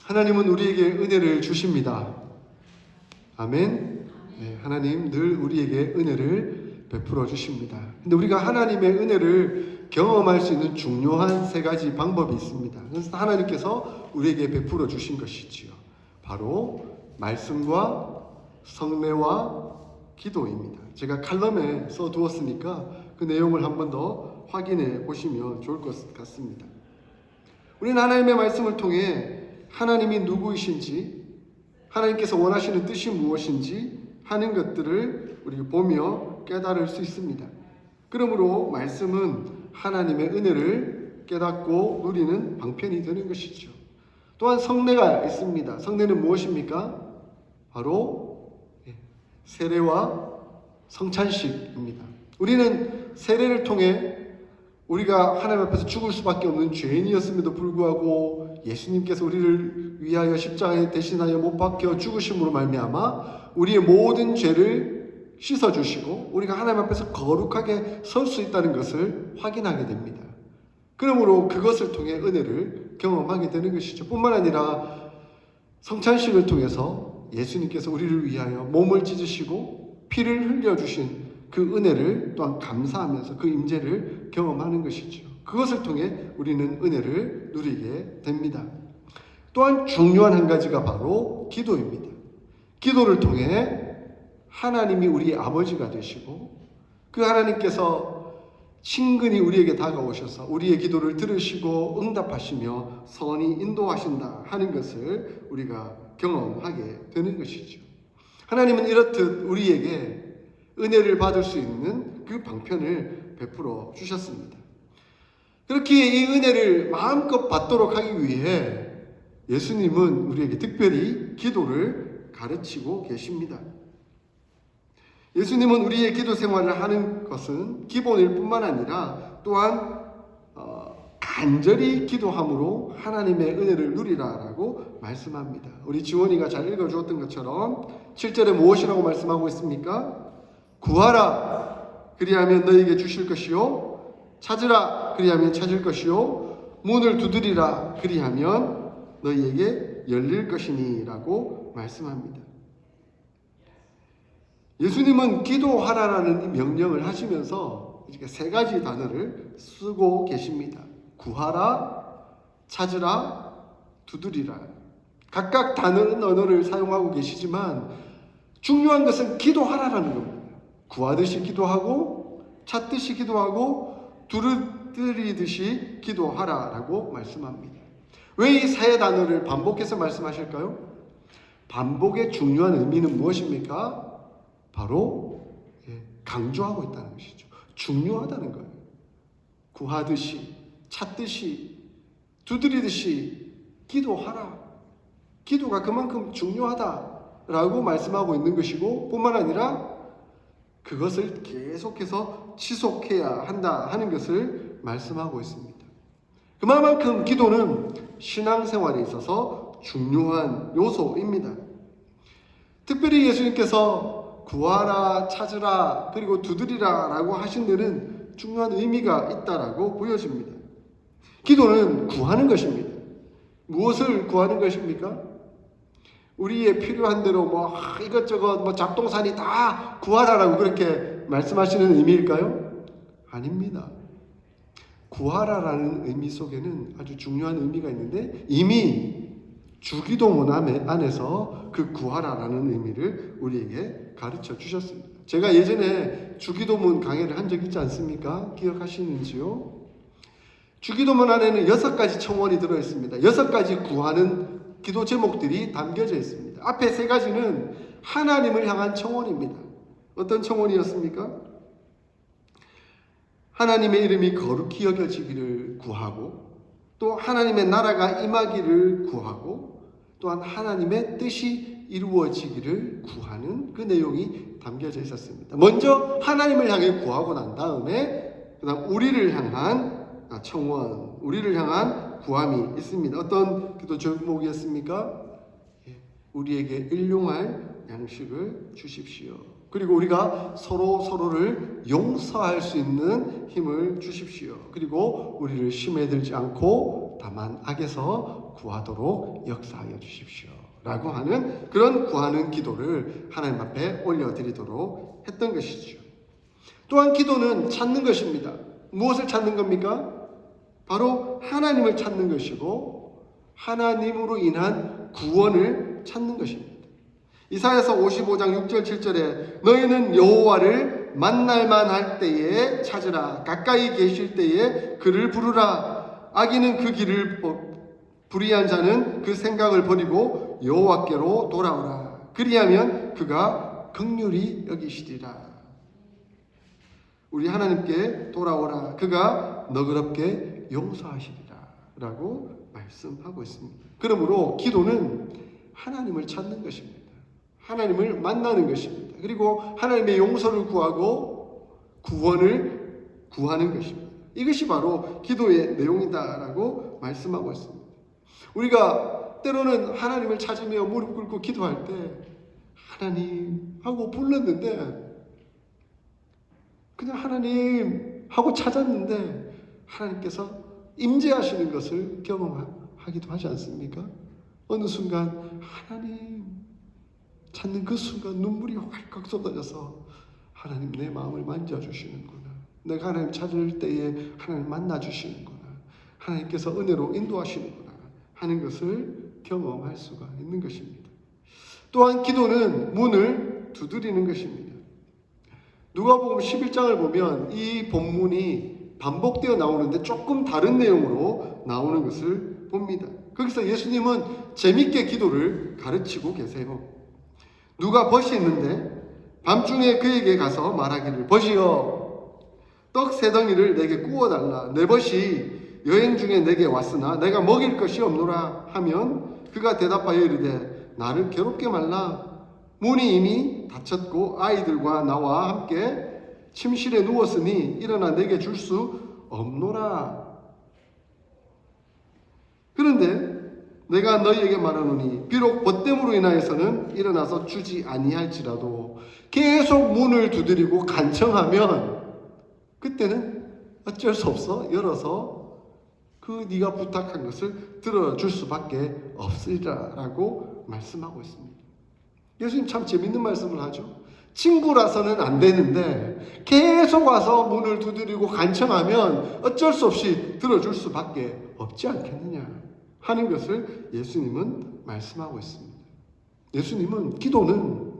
하나님은 우리에게 은혜를 주십니다. 아멘. 네, 하나님 늘 우리에게 은혜를 베풀어 주십니다. 근데 우리가 하나님의 은혜를 경험할 수 있는 중요한 세 가지 방법이 있습니다. 그래서 하나님께서 우리에게 베풀어 주신 것이지요. 바로 말씀과 성례와 기도입니다. 제가 칼럼에 써두었으니까 그 내용을 한 번 더 확인해 보시면 좋을 것 같습니다. 우리는 하나님의 말씀을 통해 하나님이 누구이신지, 하나님께서 원하시는 뜻이 무엇인지 하는 것들을 우리 보며 깨달을 수 있습니다. 그러므로 말씀은 하나님의 은혜를 깨닫고 누리는 방편이 되는 것이죠. 또한 성례가 있습니다. 성례는 무엇입니까? 바로 세례와 성찬식입니다. 우리는 세례를 통해 우리가 하나님 앞에서 죽을 수밖에 없는 죄인이었음에도 불구하고 예수님께서 우리를 위하여 십자가에 대신하여 못 박혀 죽으심으로 말미암아 우리의 모든 죄를 씻어주시고 우리가 하나님 앞에서 거룩하게 설 수 있다는 것을 확인하게 됩니다. 그러므로 그것을 통해 은혜를 경험하게 되는 것이죠. 뿐만 아니라 성찬식을 통해서 예수님께서 우리를 위하여 몸을 찢으시고 피를 흘려주신 그 은혜를 또한 감사하면서 그 임재를 경험하는 것이죠. 그것을 통해 우리는 은혜를 누리게 됩니다. 또한 중요한 한 가지가 바로 기도입니다. 기도를 통해 하나님이 우리의 아버지가 되시고 그 하나님께서 친근히 우리에게 다가오셔서 우리의 기도를 들으시고 응답하시며 선히 인도하신다 하는 것을 우리가 경험하게 되는 것이죠. 하나님은 이렇듯 우리에게 은혜를 받을 수 있는 그 방편을 베풀어 주셨습니다. 그렇게 이 은혜를 마음껏 받도록 하기 위해 예수님은 우리에게 특별히 기도를 가르치고 계십니다. 예수님은 우리의 기도 생활을 하는 것은 기본일 뿐만 아니라 또한 간절히 기도함으로 하나님의 은혜를 누리라라고 말씀합니다. 우리 지원이가 잘 읽어주었던 것처럼 7절에 무엇이라고 말씀하고 있습니까? 구하라 그리하면 너희에게 주실 것이요 찾으라 그리하면 찾을 것이요 문을 두드리라 그리하면 너희에게 열릴 것이니 라고 말씀합니다. 예수님은 기도하라라는 명령을 하시면서 이렇게 세 가지 단어를 쓰고 계십니다. 구하라, 찾으라, 두드리라. 각각 다른 언어를 사용하고 계시지만 중요한 것은 기도하라라는 겁니다. 구하듯이 기도하고 찾듯이 기도하고 두드리듯이 기도하라라고 말씀합니다. 왜 이 세 단어를 반복해서 말씀하실까요? 반복의 중요한 의미는 무엇입니까? 바로 강조하고 있다는 것이죠. 중요하다는 거예요. 구하듯이 찾듯이 두드리듯이 기도하라. 기도가 그만큼 중요하다라고 말씀하고 있는 것이고 뿐만 아니라 그것을 계속해서 지속해야 한다 하는 것을 말씀하고 있습니다. 그만큼 기도는 신앙생활에 있어서 중요한 요소입니다. 특별히 예수님께서 구하라, 찾으라, 그리고 두드리라 라고 하신 데는 중요한 의미가 있다라고 보여집니다. 기도는 구하는 것입니다. 무엇을 구하는 것입니까? 우리의 필요한 대로 이것저것 잡동사니 다 구하라라고 그렇게 말씀하시는 의미일까요? 아닙니다. 구하라라는 의미 속에는 아주 중요한 의미가 있는데 이미 주기도문 안에서 그 구하라라는 의미를 우리에게 가르쳐 주셨습니다. 제가 예전에 주기도문 강의를 한 적 있지 않습니까? 기억하시는지요? 주기도문 안에는 6가지 청원이 들어있습니다. 6가지 구하는 기도 제목들이 담겨져 있습니다. 앞에 3가지는 하나님을 향한 청원입니다. 어떤 청원이었습니까? 하나님의 이름이 거룩히 여겨지기를 구하고 또 하나님의 나라가 임하기를 구하고 또한 하나님의 뜻이 이루어지기를 구하는 그 내용이 담겨져 있었습니다. 먼저 하나님을 향해 구하고 난 다음에 그다음 우리를 향한 청원, 우리를 향한 구함이 있습니다. 어떤 기도 제목이었습니까? 우리에게 일용할 양식을 주십시오. 그리고 우리가 서로를 용서할 수 있는 힘을 주십시오. 그리고 우리를 심에 들지 않고 다만 악에서 구하도록 역사하여 주십시오 라고 하는 그런 구하는 기도를 하나님 앞에 올려드리도록 했던 것이죠. 또한 기도는 찾는 것입니다. 무엇을 찾는 겁니까? 바로 하나님을 찾는 것이고 하나님으로 인한 구원을 찾는 것입니다. 이사야서 55장 6절 7절에 너희는 여호와를 만날만 할 때에 찾으라. 가까이 계실 때에 그를 부르라. 악인은 그 길을 불의한 자는 그 생각을 버리고 여호와께로 돌아오라. 그리하면 그가 긍휼히 여기시리라. 우리 하나님께 돌아오라. 그가 너그럽게 용서하시리라 라고 말씀하고 있습니다. 그러므로 기도는 하나님을 찾는 것입니다. 하나님을 만나는 것입니다. 그리고 하나님의 용서를 구하고 구원을 구하는 것입니다. 이것이 바로 기도의 내용이다라고 말씀하고 있습니다. 우리가 때로는 하나님을 찾으며 무릎 꿇고 기도할 때 하나님 하고 불렀는데 그냥 하나님 하고 찾았는데 하나님께서 임재하시는 것을 경험하기도 하지 않습니까? 어느 순간 하나님 찾는 그 순간 눈물이 활컥 쏟아져서 하나님 내 마음을 만져주시는구나. 내가 하나님 찾을 때에 하나님 만나주시는구나. 하나님께서 은혜로 인도하시는구나 하는 것을 경험할 수가 있는 것입니다. 또한 기도는 문을 두드리는 것입니다. 누가복음 11장을 보면 이 본문이 반복되어 나오는데 조금 다른 내용으로 나오는 것을 봅니다. 거기서 예수님은 재밌게 기도를 가르치고 계세요. 누가 벗이 있는데 밤중에 그에게 가서 말하기를 벗이여 떡 세 덩이를 내게 구워달라. 내 벗이 여행 중에 내게 왔으나 내가 먹일 것이 없노라 하면 그가 대답하여 이르되 나를 괴롭게 말라. 문이 이미 닫혔고 아이들과 나와 함께 침실에 누웠으니 일어나 내게 줄 수 없노라. 그런데 내가 너희에게 말하노니 비록 벗됨으로 인하여서는 일어나서 주지 아니할지라도 계속 문을 두드리고 간청하면 그때는 어쩔 수 없어 열어서 그 네가 부탁한 것을 들어줄 수밖에 없으리라 라고 말씀하고 있습니다. 예수님 참 재밌는 말씀을 하죠. 친구라서는 안 되는데 계속 와서 문을 두드리고 간청하면 어쩔 수 없이 들어줄 수밖에 없지 않겠느냐 하는 것을 예수님은 말씀하고 있습니다. 예수님은 기도는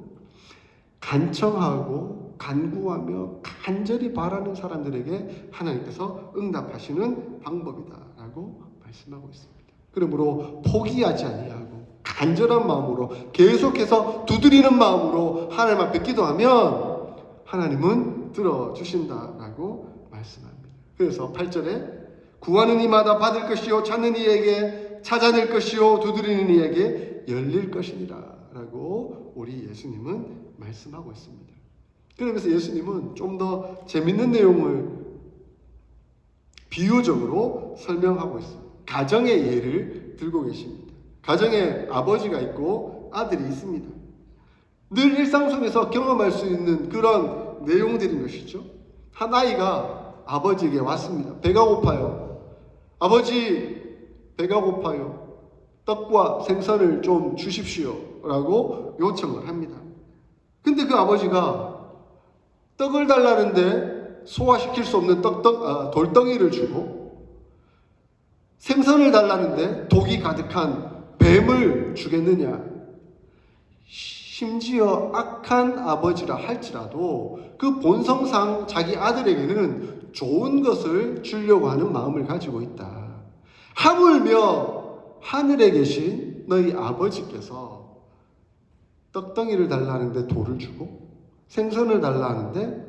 간청하고 간구하며 간절히 바라는 사람들에게 하나님께서 응답하시는 방법이다라고 말씀하고 있습니다. 그러므로 포기하지 아니하고 간절한 마음으로 계속해서 두드리는 마음으로 하나님 앞에 기도하면 하나님은 들어주신다라고 말씀합니다. 그래서 8절에 구하는 이마다 받을 것이요 찾는 이에게 찾아낼 것이요 두드리는 이에게 열릴 것이니라 라고 우리 예수님은 말씀하고 있습니다. 그러면서 예수님은 좀 더 재밌는 내용을 비유적으로 설명하고 있습니다. 가정의 예를 들고 계십니다. 가정에 아버지가 있고 아들이 있습니다. 늘 일상 속에서 경험할 수 있는 그런 내용들인 것이죠. 한 아이가 아버지에게 왔습니다. 배가 고파요. 아버지, 배가 고파요. 떡과 생선을 좀 주십시오 라고 요청을 합니다. 근데 그 아버지가 떡을 달라는데 소화시킬 수 없는 돌덩이를 주고 생선을 달라는데 독이 가득한 뱀을 주겠느냐. 심지어 악한 아버지라 할지라도 그 본성상 자기 아들에게는 좋은 것을 주려고 하는 마음을 가지고 있다. 하물며 하늘에 계신 너희 아버지께서 떡덩이를 달라는데 돌을 주고 생선을 달라는데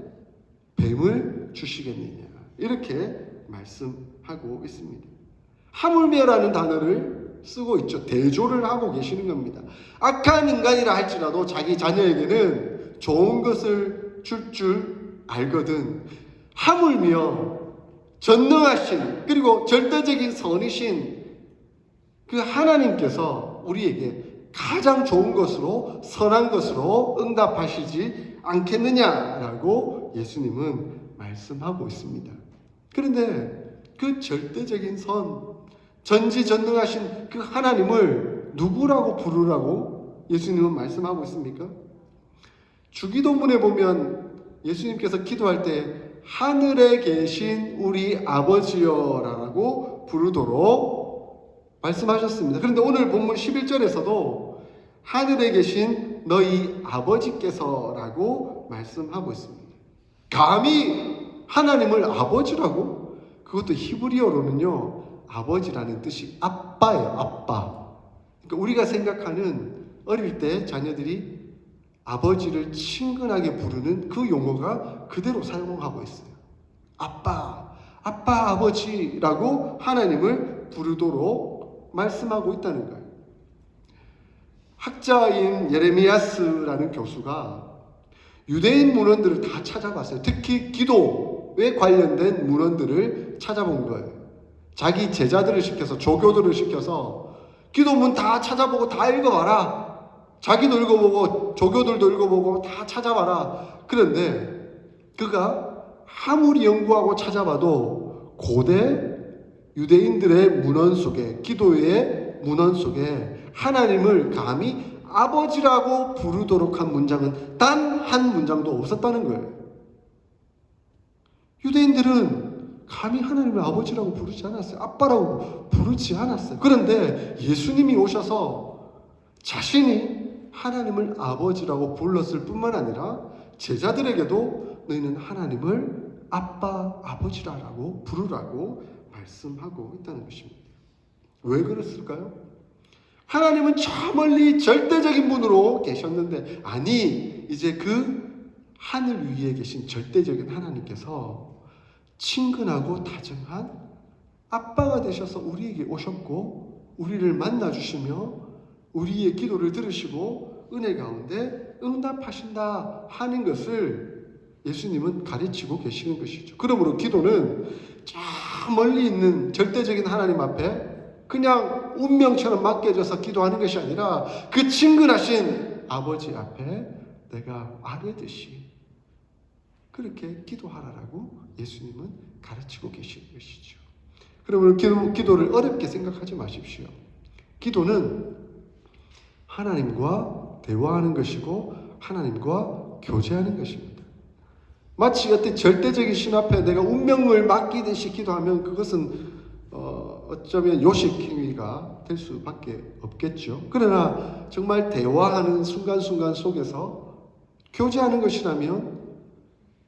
뱀을 주시겠느냐. 이렇게 말씀하고 있습니다. 하물며라는 단어를 쓰고 있죠. 대조를 하고 계시는 겁니다. 악한 인간이라 할지라도 자기 자녀에게는 좋은 것을 줄 알거든. 하물며 전능하신 그리고 절대적인 선이신 그 하나님께서 우리에게 가장 좋은 것으로 선한 것으로 응답하시지 않겠느냐라고 예수님은 말씀하고 있습니다. 그런데 그 절대적인 선, 전지전능하신 그 하나님을 누구라고 부르라고 예수님은 말씀하고 있습니까? 주기도문에 보면 예수님께서 기도할 때 하늘에 계신 우리 아버지여라고 부르도록 말씀하셨습니다. 그런데 오늘 본문 11절에서도 하늘에 계신 너희 아버지께서라고 말씀하고 있습니다. 감히 하나님을 아버지라고? 그것도 히브리어로는요, 아버지라는 뜻이 아빠예요, 아빠. 그러니까 우리가 생각하는 어릴 때 자녀들이 아버지를 친근하게 부르는 그 용어가 그대로 사용하고 있어요. 아빠, 아빠, 아버지라고 하나님을 부르도록 말씀하고 있다는 거예요. 학자인 예레미야스라는 교수가 유대인 문헌들을 다 찾아봤어요. 특히 기도에 관련된 문헌들을 찾아본 거예요. 자기 제자들을 시켜서, 조교들을 시켜서 기도문 다 찾아보고 다 읽어봐라. 자기도 읽어보고 조교들도 읽어보고 다 찾아봐라. 그런데 그가 아무리 연구하고 찾아봐도 고대 유대인들의 문헌 속에, 기도의 문헌 속에 하나님을 감히 아버지라고 부르도록 한 문장은 단 한 문장도 없었다는 거예요. 유대인들은 감히 하나님을 아버지라고 부르지 않았어요. 아빠라고 부르지 않았어요. 그런데 예수님이 오셔서 자신이 하나님을 아버지라고 불렀을 뿐만 아니라 제자들에게도 너희는 하나님을 아빠, 아버지라고 부르라고 말씀하고 있다는 것입니다. 왜 그랬을까요? 하나님은 저 멀리 절대적인 분으로 계셨는데, 아니, 이제 그 하늘 위에 계신 절대적인 하나님께서 친근하고 다정한 아빠가 되셔서 우리에게 오셨고 우리를 만나주시며 우리의 기도를 들으시고 은혜 가운데 응답하신다 하는 것을 예수님은 가르치고 계시는 것이죠. 그러므로 기도는 저 멀리 있는 절대적인 하나님 앞에 그냥 운명처럼 맡겨져서 기도하는 것이 아니라 그 친근하신 아버지 앞에 내가 아뢰듯이 그렇게 기도하라라고 예수님은 가르치고 계시는 것이죠. 그러면 기도를 어렵게 생각하지 마십시오. 기도는 하나님과 대화하는 것이고 하나님과 교제하는 것입니다. 마치 어떤 절대적인 신 앞에 내가 운명을 맡기듯이 기도하면 그것은 어쩌면 요식 행위가 될 수밖에 없겠죠. 그러나 정말 대화하는 순간순간 속에서 교제하는 것이라면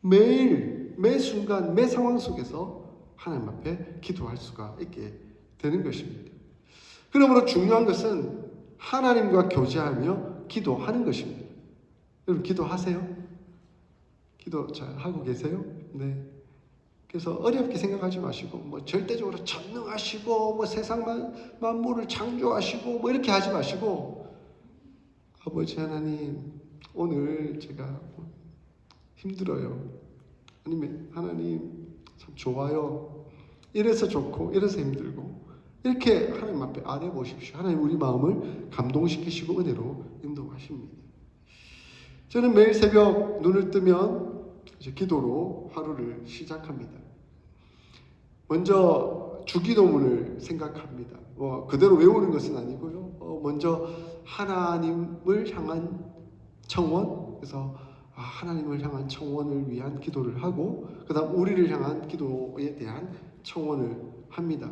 매일, 매 순간, 매 상황 속에서 하나님 앞에 기도할 수가 있게 되는 것입니다. 그러므로 중요한 것은 하나님과 교제하며 기도하는 것입니다. 여러분 기도하세요? 기도 잘 하고 계세요? 네. 그래서 어렵게 생각하지 마시고 뭐 절대적으로 전능하시고 뭐 세상 만물을 창조하시고 뭐 이렇게 하지 마시고 아버지 하나님 오늘 제가 힘들어요. 아니면 하나님 참 좋아요. 이래서 좋고 이래서 힘들고 이렇게 하나님 앞에 아뢰 보십시오. 하나님 우리 마음을 감동시키시고 은혜로 인도하십니다. 저는 매일 새벽 눈을 뜨면 이제 기도로 하루를 시작합니다. 먼저 주기도문을 생각합니다. 그대로 외우는 것은 아니고요. 먼저 하나님을 향한 청원, 그래서 하나님을 향한 청원을 위한 기도를 하고 그 다음 우리를 향한 기도에 대한 청원을 합니다.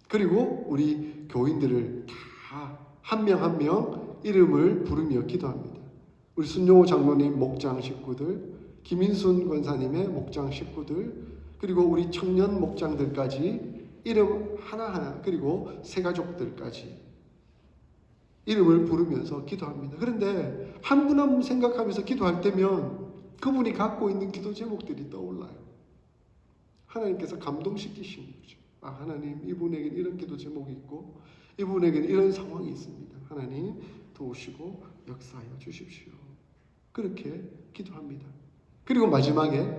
그리고 우리 교인들을 다 한 명 한 명 이름을 부르며 기도합니다. 우리 순종호 장로님 목장 식구들, 김인순 권사님의 목장 식구들, 그리고 우리 청년 목장들까지 이름 하나하나, 그리고 새가족들까지 이름을 부르면서 기도합니다. 그런데 한 분 한 분 생각하면서 기도할 때면 그분이 갖고 있는 기도 제목들이 떠올라요. 하나님께서 감동시키시는 거죠. 하나님 이분에게는 이런 기도 제목이 있고 이분에게는 이런 상황이 있습니다. 하나님 도우시고 역사하여 주십시오. 그렇게 기도합니다. 그리고 마지막에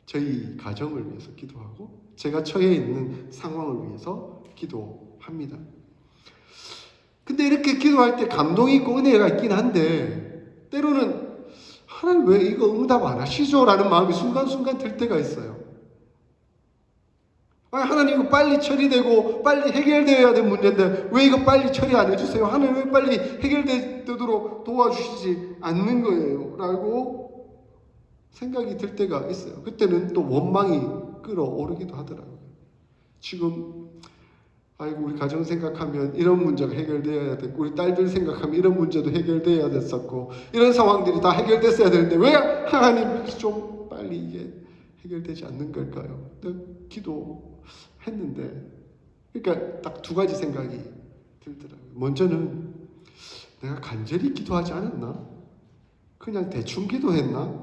저희 가정을 위해서 기도하고 제가 처해 있는 상황을 위해서 기도합니다. 근데 이렇게 기도할 때 감동이 있고 은혜가 있긴 한데 때로는 하나님 왜 이거 응답 안 하시죠? 라는 마음이 순간순간 들 때가 있어요. 아니, 하나님 이거 빨리 처리되고 빨리 해결되어야 될 문제인데 왜 이거 빨리 처리 안 해주세요? 하나님 왜 빨리 해결되도록 도와주시지 않는 거예요? 라고 생각이 들 때가 있어요. 그때는 또 원망이 끌어오르기도 하더라고요. 지금 아이고 우리 가정 생각하면 이런 문제가 해결되어야 됐고 우리 딸들 생각하면 이런 문제도 해결되어야 됐었고 이런 상황들이 다 해결됐어야 되는데 왜 하나님 좀 빨리 이게 해결되지 않는 걸까요? 기도했는데 그러니까 딱 두 가지 생각이 들더라고요. 먼저는 내가 간절히 기도하지 않았나? 그냥 대충 기도했나?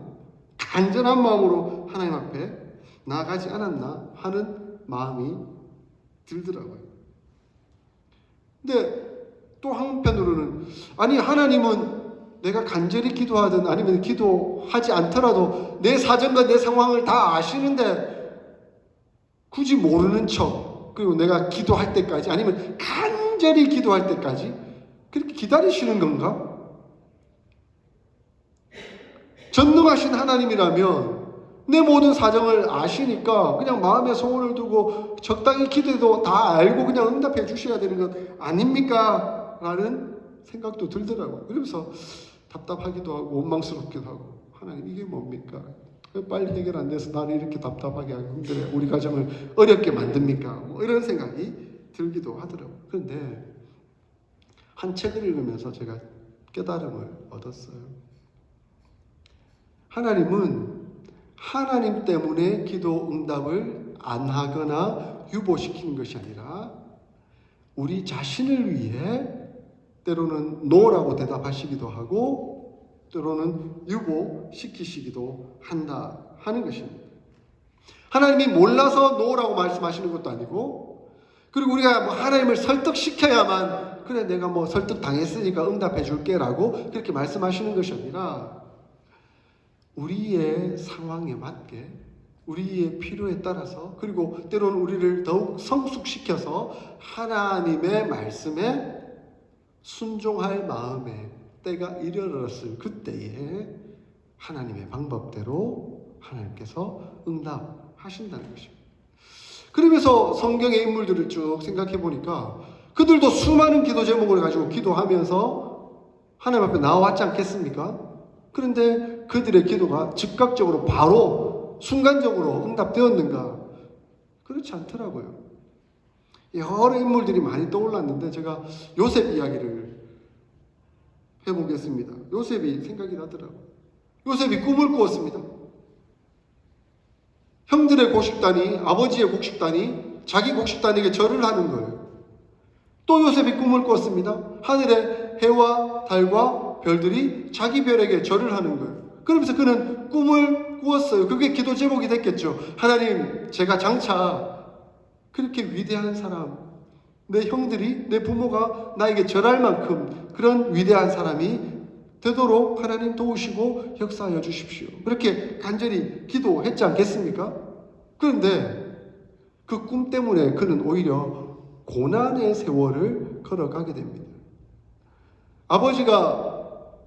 간절한 마음으로 하나님 앞에 나아가지 않았나 하는 마음이 들더라고요. 근데 또 한편으로는 아니 하나님은 내가 간절히 기도하든 아니면 기도하지 않더라도 내 사정과 내 상황을 다 아시는데 굳이 모르는 척 그리고 내가 기도할 때까지 아니면 간절히 기도할 때까지 그렇게 기다리시는 건가? 전능하신 하나님이라면 내 모든 사정을 아시니까 그냥 마음에 소원을 두고 적당히 기도해도 다 알고 그냥 응답해 주셔야 되는 것 아닙니까? 라는 생각도 들더라고요. 그러면서 답답하기도 하고 원망스럽기도 하고 하나님 이게 뭡니까? 왜 빨리 해결 안 돼서 나를 이렇게 답답하게 하고 힘들어 우리 가정을 어렵게 만듭니까? 뭐 이런 생각이 들기도 하더라고요. 그런데 한 책을 읽으면서 제가 깨달음을 얻었어요. 하나님은 하나님 때문에 기도 응답을 안 하거나 유보시키는 것이 아니라 우리 자신을 위해 때로는 노라고 대답하시기도 하고 때로는 유보시키시기도 한다 하는 것입니다. 하나님이 몰라서 노라고 말씀하시는 것도 아니고 그리고 우리가 뭐 하나님을 설득시켜야만 그래 내가 뭐 설득 당했으니까 응답해 줄게 라고 그렇게 말씀하시는 것이 아니라 우리의 상황에 맞게 우리의 필요에 따라서 그리고 때로는 우리를 더욱 성숙시켜서 하나님의 말씀에 순종할 마음에 때가 이르렀을 그때에 하나님의 방법대로 하나님께서 응답하신다는 것입니다. 그러면서 성경의 인물들을 쭉 생각해 보니까 그들도 수많은 기도 제목을 가지고 기도하면서 하나님 앞에 나와왔지 않겠습니까? 그런데 그들의 기도가 즉각적으로 바로 순간적으로 응답되었는가? 그렇지 않더라고요. 여러 인물들이 많이 떠올랐는데 제가 요셉 이야기를 해보겠습니다. 요셉이 생각이 나더라고요. 요셉이 꿈을 꾸었습니다. 형들의 곡식단이 아버지의 곡식단이 자기 곡식단에게 절을 하는 거예요. 또 요셉이 꿈을 꾸었습니다. 하늘의 해와 달과 별들이 자기 별에게 절을 하는 거예요. 그러면서 그는 꿈을 꾸었어요. 그게 기도 제목이 됐겠죠. 하나님, 제가 장차 그렇게 위대한 사람, 내 형들이, 내 부모가 나에게 절할 만큼 그런 위대한 사람이 되도록 하나님 도우시고 역사하여 주십시오. 그렇게 간절히 기도했지 않겠습니까? 그런데 그 꿈 때문에 그는 오히려 고난의 세월을 걸어가게 됩니다. 아버지가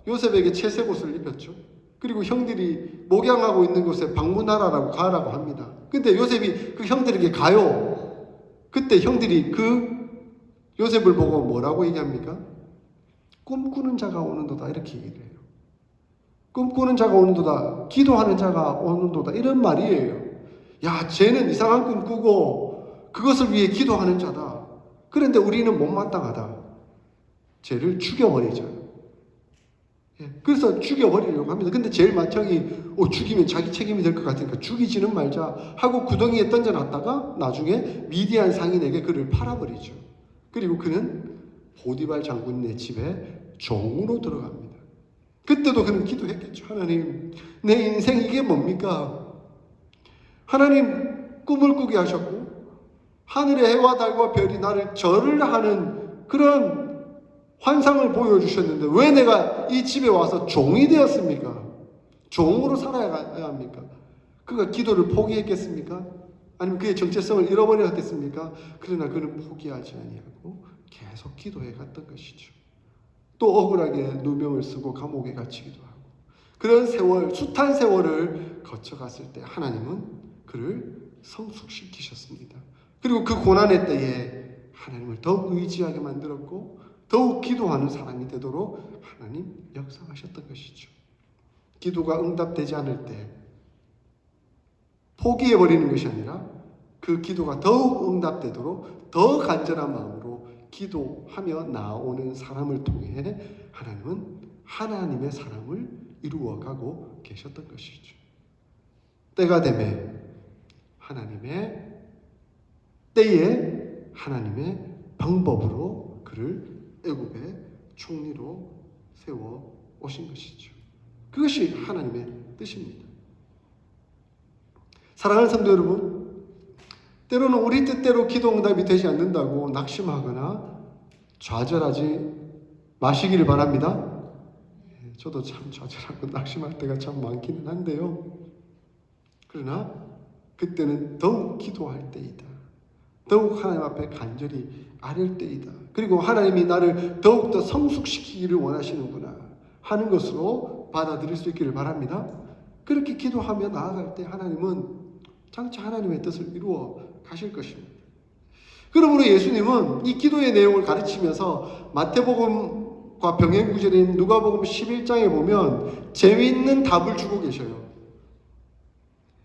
요셉에게 채색옷을 입혔죠. 그리고 형들이 목양하고 있는 곳에 방문하라고 가라고 합니다. 근데 요셉이 그 형들에게 가요. 그때 형들이 그 요셉을 보고 뭐라고 얘기합니까? 꿈꾸는 자가 오는도다 이렇게 얘기를 해요. 꿈꾸는 자가 오는도다, 기도하는 자가 오는도다 이런 말이에요. 야, 쟤는 이상한 꿈 꾸고 그것을 위해 기도하는 자다. 그런데 우리는 못마땅하다. 쟤를 죽여버리자. 그래서 죽여버리려고 합니다. 근데 제일 맏형이 죽이면 자기 책임이 될 것 같으니까 죽이지는 말자 하고 구덩이에 던져놨다가 나중에 미디안 상인에게 그를 팔아버리죠. 그리고 그는 보디발 장군의 집에 종으로 들어갑니다. 그때도 그는 기도했겠죠. 하나님, 내 인생 이게 뭡니까? 하나님 꿈을 꾸게 하셨고 하늘의 해와 달과 별이 나를 절을 하는 그런 환상을 보여주셨는데 왜 내가 이 집에 와서 종이 되었습니까? 종으로 살아야 합니까? 그가 기도를 포기했겠습니까? 아니면 그의 정체성을 잃어버렸겠습니까? 그러나 그는 포기하지 아니하고 계속 기도해 갔던 것이죠. 또 억울하게 누명을 쓰고 감옥에 갇히기도 하고 그런 세월, 숱한 세월을 거쳐갔을 때 하나님은 그를 성숙시키셨습니다. 그리고 그 고난의 때에 하나님을 더욱 의지하게 만들었고 더욱 기도하는 사람이 되도록 하나님 역사하셨던 것이죠. 기도가 응답되지 않을 때 포기해버리는 것이 아니라 그 기도가 더욱 응답되도록 더 간절한 마음으로 기도하며 나오는 사람을 통해 하나님은 하나님의 사랑을 이루어가고 계셨던 것이죠. 때가 되매 하나님의 때에 하나님의 방법으로 그를 애굽의 총리로 세워 오신 것이죠. 그것이 하나님의 뜻입니다. 사랑하는 성도 여러분, 때로는 우리 뜻대로 기도 응답이 되지 않는다고 낙심하거나 좌절하지 마시기를 바랍니다. 저도 참 좌절하고 낙심할 때가 참 많기는 한데요. 그러나 그때는 더욱 기도할 때이다. 더욱 하나님 앞에 간절히 아뢰을 때이다. 그리고 하나님이 나를 더욱더 성숙시키기를 원하시는구나 하는 것으로 받아들일 수 있기를 바랍니다. 그렇게 기도하며 나아갈 때 하나님은 장차 하나님의 뜻을 이루어 가실 것입니다. 그러므로 예수님은 이 기도의 내용을 가르치면서 마태복음과 병행구절인 누가복음 11장에 보면 재미있는 답을 주고 계셔요.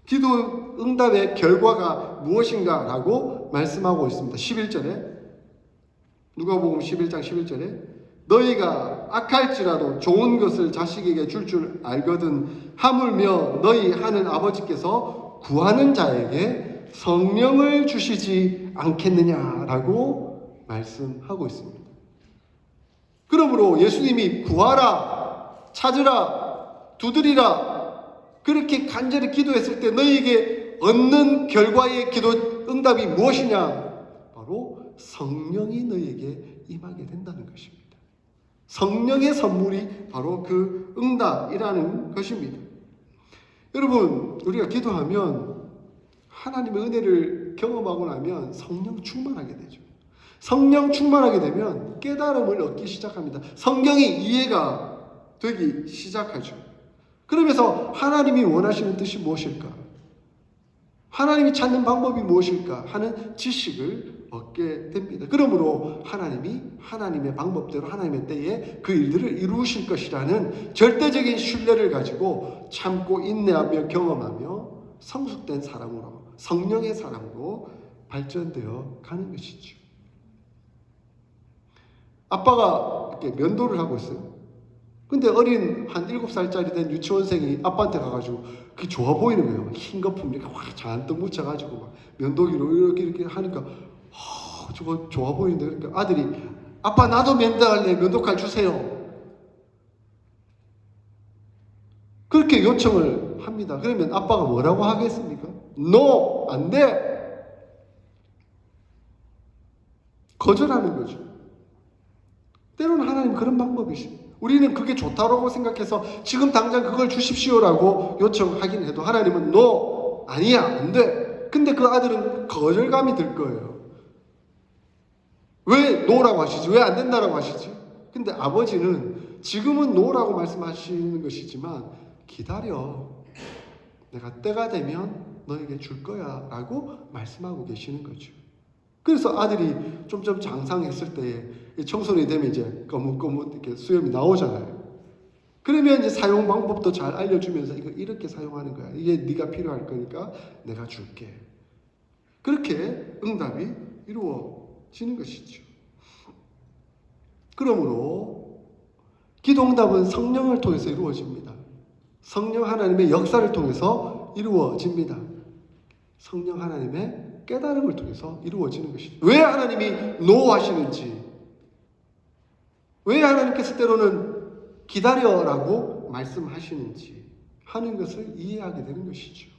기도 응답의 결과가 무엇인가 라고 말씀하고 있습니다. 11절에 누가복음 11장 11절에 너희가 악할지라도 좋은 것을 자식에게 줄 알거든 하물며 너희 하는 아버지께서 구하는 자에게 성령을 주시지 않겠느냐라고 말씀하고 있습니다. 그러므로 예수님이 구하라, 찾으라, 두드리라 그렇게 간절히 기도했을 때 너희에게 얻는 결과의 기도 응답이 무엇이냐? 바로 성령이 너희에게 임하게 된다는 것입니다. 성령의 선물이 바로 그 응답이라는 것입니다. 여러분, 우리가 기도하면 하나님의 은혜를 경험하고 나면 성령 충만하게 되죠. 성령 충만하게 되면 깨달음을 얻기 시작합니다. 성경이 이해가 되기 시작하죠. 그러면서 하나님이 원하시는 뜻이 무엇일까? 하나님이 찾는 방법이 무엇일까? 하는 지식을 얻게 됩니다. 그러므로 하나님이 하나님의 방법대로 하나님의 때에 그 일들을 이루실 것이라는 절대적인 신뢰를 가지고 참고 인내하며 경험하며 성숙된 사람으로 성령의 사람으로 발전되어 가는 것이죠. 아빠가 이렇게 면도를 하고 있어요. 근데 어린 한 7살짜리 된 유치원생이 아빠한테 가가지고 그게 좋아 보이는 거예요. 흰 거품 이렇게 확 잔뜩 묻혀가지고 막 면도기로 이렇게 하니까 저거 좋아 보이는데 그러니까 아들이 아빠 나도 면도할래. 면도칼 주세요. 그렇게 요청을 합니다. 그러면 아빠가 뭐라고 하겠습니까? No! 안 돼! 거절하는 거죠. 때로는 하나님 그런 방법이십니다. 우리는 그게 좋다고 생각해서 지금 당장 그걸 주십시오라고 요청하긴 해도 하나님은 no! 아니야! 안 돼! 근데 그 아들은 거절감이 들 거예요. 왜 no라고 하시지? 왜 안 된다라고 하시지? 근데 아버지는 지금은 no라고 말씀하시는 것이지만 기다려. 내가 때가 되면 너에게 줄 거야 라고 말씀하고 계시는 거죠. 그래서 아들이 좀 장상했을 때 청소년이 되면 이제 거뭇거뭇 이렇게 수염이 나오잖아요. 그러면 이제 사용 방법도 잘 알려주면서 이거 이렇게 사용하는 거야. 이게 네가 필요할 거니까 내가 줄게. 그렇게 응답이 이루어지는 것이죠. 그러므로 기도 응답은 성령을 통해서 이루어집니다. 성령 하나님의 역사를 통해서 이루어집니다. 성령 하나님의 깨달음을 통해서 이루어지는 것이죠. 왜 하나님이 노 하시는지, 왜 하나님께서 때로는 기다려라고 말씀하시는지 하는 것을 이해하게 되는 것이죠.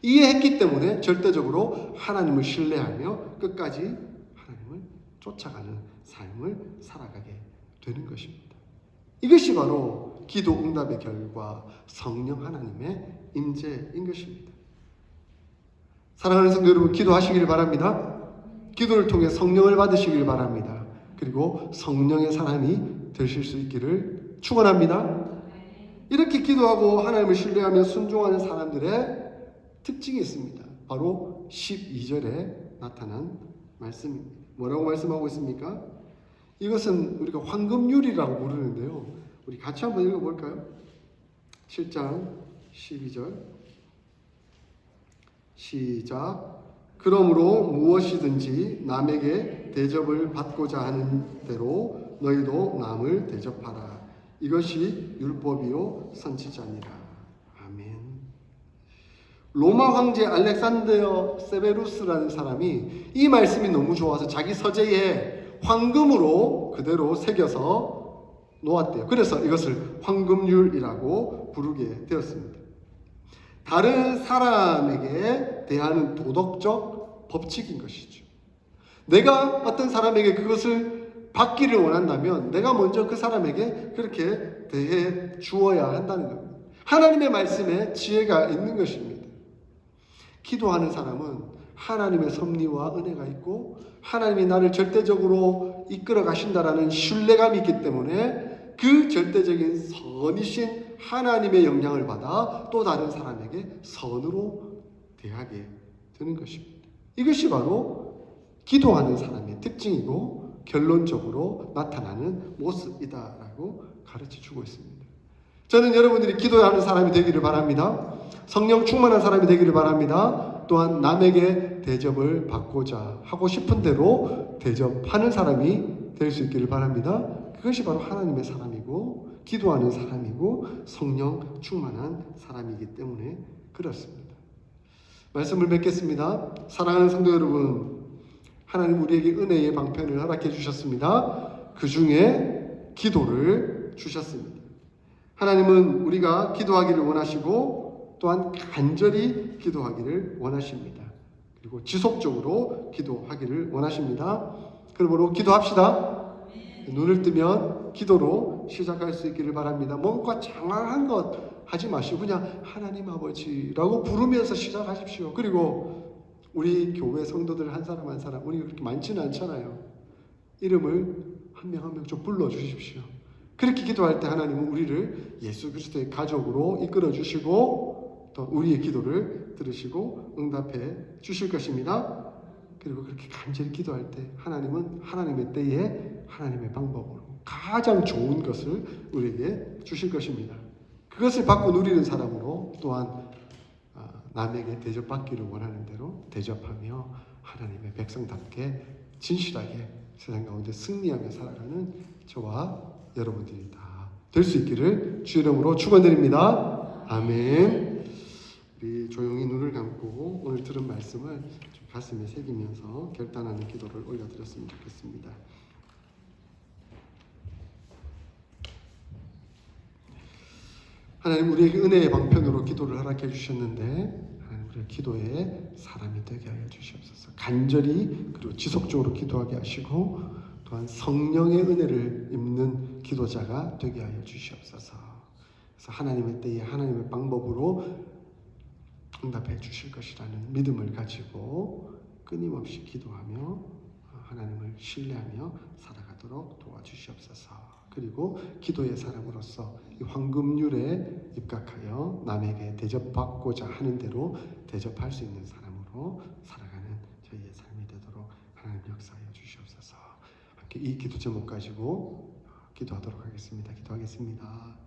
이해했기 때문에 절대적으로 하나님을 신뢰하며 끝까지 하나님을 쫓아가는 삶을 살아가게 되는 것입니다. 이것이 바로 기도 응답의 결과 성령 하나님의 임재인 것입니다. 사랑하는 성도 여러분, 기도하시길 바랍니다. 기도를 통해 성령을 받으시길 바랍니다. 그리고 성령의 사람이 되실 수 있기를 축원합니다. 이렇게 기도하고 하나님을 신뢰하며 순종하는 사람들의 특징이 있습니다. 바로 12절에 나타난 말씀 뭐라고 말씀하고 있습니까? 이것은 우리가 황금률이라고 부르는데요. 우리 같이 한번 읽어볼까요? 7장 12절 시작. 그러므로 무엇이든지 남에게 대접을 받고자 하는 대로 너희도 남을 대접하라. 이것이 율법이요 선지자니라. 아멘. 로마 황제 알렉산더 세베루스라는 사람이 이 말씀이 너무 좋아서 자기 서재에 황금으로 그대로 새겨서 놓았대요. 그래서 이것을 황금률이라고 부르게 되었습니다. 다른 사람에게 대하는 도덕적 법칙인 것이죠. 내가 어떤 사람에게 그것을 받기를 원한다면 내가 먼저 그 사람에게 그렇게 대해 주어야 한다는 겁니다. 하나님의 말씀에 지혜가 있는 것입니다. 기도하는 사람은 하나님의 섭리와 은혜가 있고 하나님이 나를 절대적으로 이끌어 가신다라는 신뢰감이 있기 때문에 그 절대적인 선이신 하나님의 영향을 받아 또 다른 사람에게 선으로 대하게 되는 것입니다. 이것이 바로 기도하는 사람의 특징이고 결론적으로 나타나는 모습이다라고 가르쳐주고 있습니다. 저는 여러분들이 기도하는 사람이 되기를 바랍니다. 성령 충만한 사람이 되기를 바랍니다. 또한 남에게 대접을 받고자 하고 싶은 대로 대접하는 사람이 될 수 있기를 바랍니다. 그것이 바로 하나님의 사람이고 기도하는 사람이고 성령 충만한 사람이기 때문에 그렇습니다. 말씀을 맺겠습니다. 사랑하는 성도 여러분, 하나님 우리에게 은혜의 방편을 허락해 주셨습니다. 그 중에 기도를 주셨습니다. 하나님은 우리가 기도하기를 원하시고 또한 간절히 기도하기를 원하십니다. 그리고 지속적으로 기도하기를 원하십니다. 그러므로 기도합시다. 눈을 뜨면 기도로 시작할 수 있기를 바랍니다. 뭔가 장황한 것 하지 마시고 그냥 하나님 아버지라고 부르면서 시작하십시오. 그리고 우리 교회 성도들 한 사람 한 사람 우리가 그렇게 많지는 않잖아요. 이름을 한 명 한 명 좀 불러주십시오. 그렇게 기도할 때 하나님은 우리를 예수 그리스도의 가족으로 이끌어 주시고 또 우리의 기도를 들으시고 응답해 주실 것입니다. 그리고 그렇게 간절히 기도할 때 하나님은 하나님의 때에 하나님의 방법으로 가장 좋은 것을 우리에게 주실 것입니다. 그것을 받고 누리는 사람으로 또한 남에게 대접받기를 원하는 대로 대접하며 하나님의 백성답게 진실하게 세상 가운데 승리하며 살아가는 저와 여러분들이 다 될 수 있기를 주 이름으로 축원드립니다. 아멘. 우리 조용히 눈을 감고 오늘 들은 말씀을 좀 가슴에 새기면서 결단하는 기도를 올려드렸으면 좋겠습니다. 하나님 우리에게 은혜의 방편으로 기도를 허락해 주셨는데 하나님 우리의 기도에 사람이 되게 하여 주시옵소서. 간절히 그리고 지속적으로 기도하게 하시고 또한 성령의 은혜를 입는 기도자가 되게 하여 주시옵소서. 그래서 하나님의 때에 하나님의 방법으로 응답해 주실 것이라는 믿음을 가지고 끊임없이 기도하며 하나님을 신뢰하며 살아가도록 도와주시옵소서. 그리고 기도의 사람으로서 이 황금률에 입각하여 남에게 대접받고자 하는 대로 대접할 수 있는 사람으로 살아가는 저희의 삶이 되도록 하나님 역사하여 주시옵소서. 함께 이 기도 제목 가지고 기도하도록 하겠습니다. 기도하겠습니다.